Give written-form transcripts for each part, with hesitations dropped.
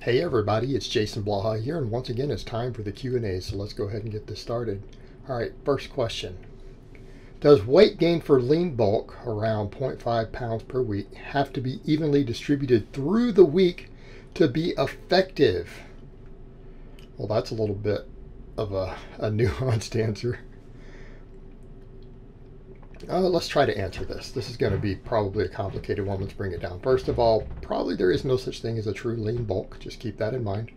Hey everybody, it's Jason Blaha here, and once again it's time for the Q&A, so let's go ahead and get this started. Alright, first question. Does weight gain for lean bulk, around 0.5 pounds per week, have to be evenly distributed through the week to be effective? Well, that's a little bit of a nuanced answer. Let's try to answer this. This is going to be probably a complicated one. Let's bring it down. First of all, probably there is no such thing as a true lean bulk. Just keep that in mind.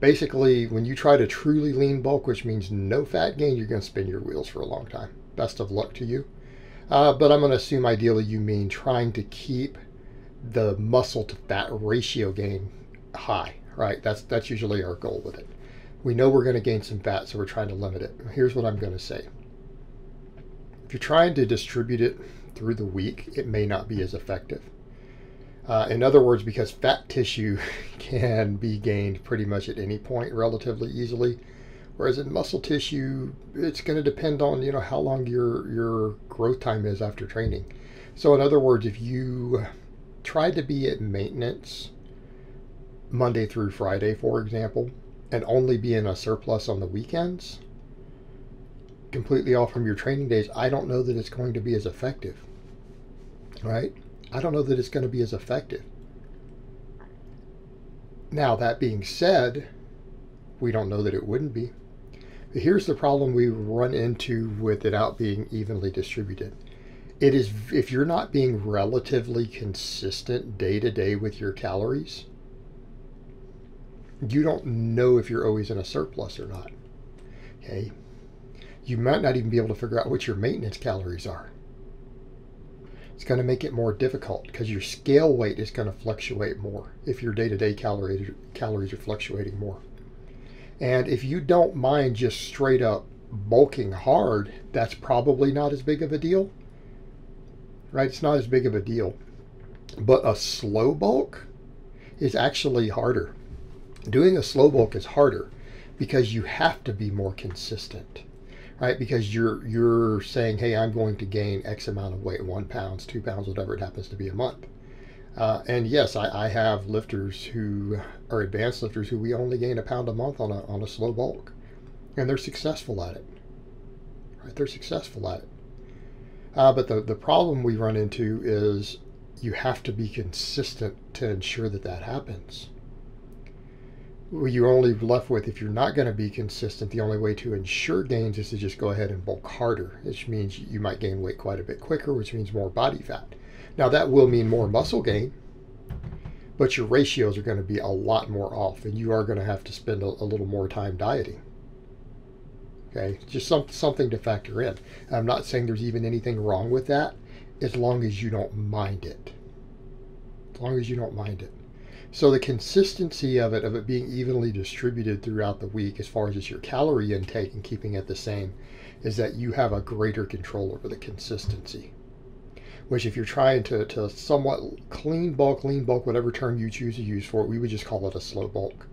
Basically, when you try to truly lean bulk, which means no fat gain, you're going to spin your wheels for a long time. Best of luck to you. But I'm going to assume ideally you mean trying to keep the muscle to fat ratio gain high, right? That's usually our goal with it. We know we're going to gain some fat, so we're trying to limit it. Here's what I'm going to say. If you're trying to distribute it through the week, it may not be as effective. In other words, because fat tissue can be gained pretty much at any point relatively easily, whereas in muscle tissue, it's going to depend on how long your growth time is after training. So in other words, if you try to be at maintenance Monday through Friday, for example, and only be in a surplus on the weekends, completely off from your training days, I don't know that it's going to be as effective, right? I don't know that it's going to be as effective. Now, that being said, we don't know that it wouldn't be. But here's the problem we run into with it out being evenly distributed. It is, if you're not being relatively consistent day to day with your calories, you don't know if you're always in a surplus or not, okay? You might not even be able to figure out what your maintenance calories are. It's going to make it more difficult because your scale weight is going to fluctuate more if your day-to-day calories are fluctuating more. And if you don't mind just straight up bulking hard, that's probably not as big of a deal, right? It's not as big of a deal. But a slow bulk is actually harder. Doing a slow bulk is harder because you have to be more consistent. Right, because you're saying, hey, I'm going to gain X amount of weight, 1 pound, 2 pounds, whatever it happens to be a month. And yes, I have lifters who are advanced lifters who we only gain 1 pound a month on a slow bulk, and they're successful at it. Right, they're successful at it. But the problem we run into is you have to be consistent to ensure that happens. What you're only left with, if you're not going to be consistent, the only way to ensure gains is to just go ahead and bulk harder, which means you might gain weight quite a bit quicker, which means more body fat. Now that will mean more muscle gain, but your ratios are going to be a lot more off, and you are going to have to spend a little more time dieting. Okay, just something to factor in. I'm not saying there's even anything wrong with that, as long as you don't mind it. As long as you don't mind it. So the consistency of it being evenly distributed throughout the week as far as just your calorie intake and keeping it the same is that you have a greater control over the consistency. Which if you're trying to somewhat lean bulk, whatever term you choose to use for it, we would just call it a slow bulk.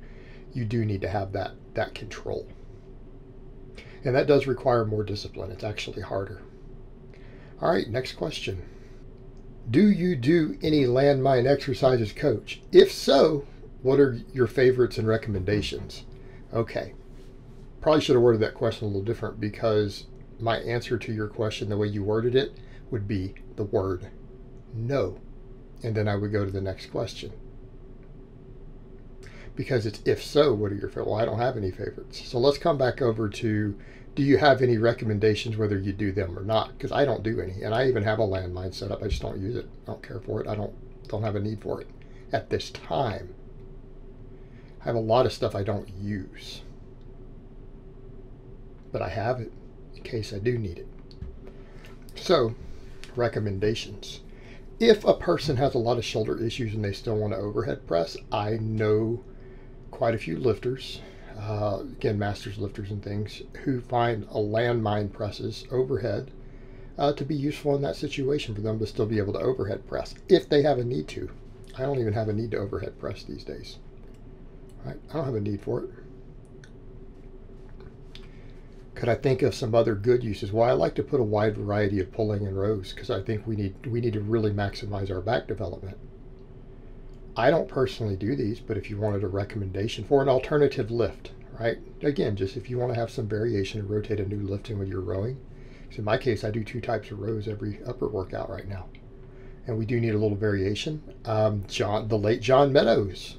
You do need to have that control. And that does require more discipline. It's actually harder. All right, next question. Do you do any landmine exercises, coach? If so, what are your favorites and recommendations? Okay. Probably should have worded that question a little different, because my answer to your question, the way you worded it, would be the word no. And then I would go to the next question. Because it's if so, what are your favorites? Well, I don't have any favorites. So let's come back over to, do you have any recommendations whether you do them or not? Because I don't do any. And I even have a landmine set up. I just don't use it. I don't care for it. I don't have a need for it at this time. I have a lot of stuff I don't use. But I have it in case I do need it. So, recommendations. If a person has a lot of shoulder issues and they still want to overhead press, I know quite a few lifters, again, masters lifters and things, who find a landmine presses overhead to be useful in that situation for them to still be able to overhead press if they have a need to. I don't even have a need to overhead press these days. Right? I don't have a need for it. Could I think of some other good uses? Well, I like to put a wide variety of pulling in rows because I think we need to really maximize our back development. I don't personally do these, but if you wanted a recommendation for an alternative lift, right? Again, just if you want to have some variation and rotate a new lifting when you're rowing. So in my case, I do 2 types of rows every upper workout right now. And we do need a little variation. The late John Meadows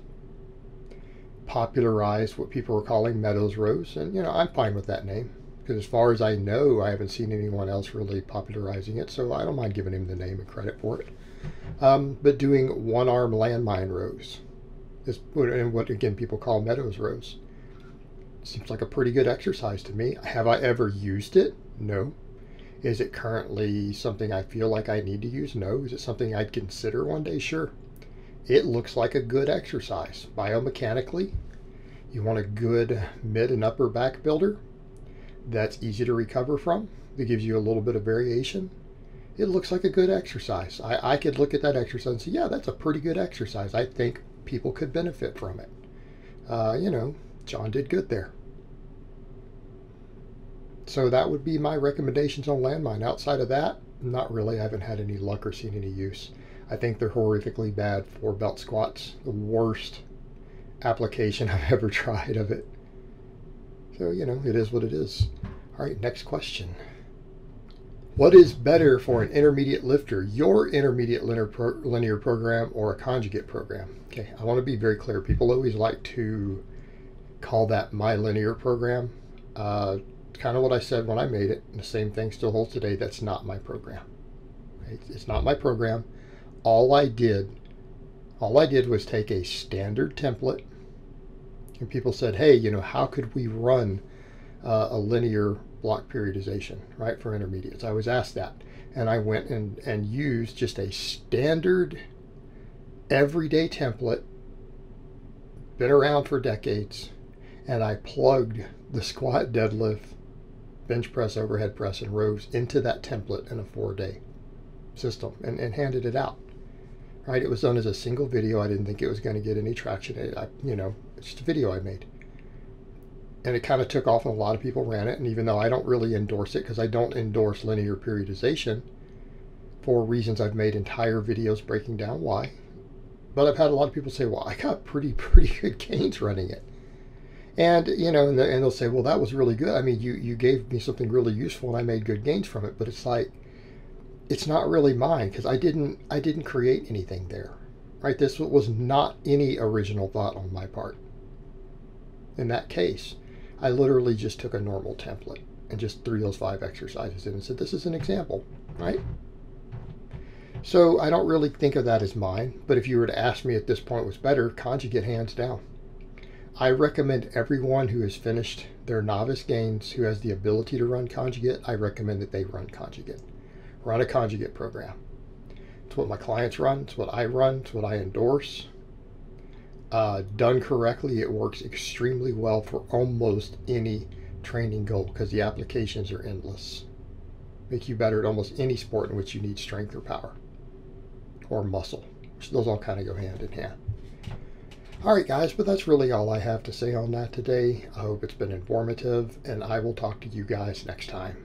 popularized what people were calling Meadows rows. And, I'm fine with that name. Because as far as I know, I haven't seen anyone else really popularizing it. So I don't mind giving him the name and credit for it. But doing one-arm landmine rows is what again people call Meadows rows. Seems like a pretty good exercise to me. Have I ever used it? No. Is it currently something I feel like I need to use? No. Is it something I'd consider one day? Sure. It looks like a good exercise. Biomechanically, you want a good mid and upper back builder that's easy to recover from, that gives you a little bit of variation. It looks like a good exercise. I could look at that exercise and say, yeah, that's a pretty good exercise. I think people could benefit from it. John did good there. So that would be my recommendations on landmine. Outside of that, not really. I haven't had any luck or seen any use. I think they're horrifically bad for belt squats. The worst application I've ever tried of it. So, it is what it is. All right, next question. What is better for an intermediate lifter, your intermediate linear program or a conjugate program? Okay, I want to be very clear. People always like to call that my linear program. Kind of what I said when I made it, and the same thing still holds today. That's not my program. Okay? It's not my program. All I did was take a standard template, and people said, hey, how could we run a linear block periodization, right, for intermediates? I was asked that, and I went and used just a standard everyday template, been around for decades, and I plugged the squat, deadlift, bench press, overhead press, and rows into that template in a 4-day system and handed it out. Right? It was done as a single video. I didn't think it was going to get any traction. It's just a video I made. And it kind of took off and a lot of people ran it. And even though I don't really endorse it, because I don't endorse linear periodization for reasons I've made entire videos breaking down why. But I've had a lot of people say, well, I got pretty good gains running it. And, and they'll say, well, that was really good. I mean, you gave me something really useful and I made good gains from it. But it's like, it's not really mine because I didn't create anything there. Right? This was not any original thought on my part. In that case, I literally just took a normal template and just threw those 5 exercises in and said, this is an example, right? So I don't really think of that as mine, but if you were to ask me at this point what's better, conjugate hands down. I recommend everyone who has finished their novice gains, who has the ability to run conjugate, I recommend that they run conjugate. Run a conjugate program. It's what my clients run, it's what I run, it's what I endorse. Done correctly, it works extremely well for almost any training goal because the applications are endless. Make you better at almost any sport in which you need strength or power or muscle. So those all kind of go hand in hand. All right, guys, but that's really all I have to say on that today. I hope it's been informative, and I will talk to you guys next time.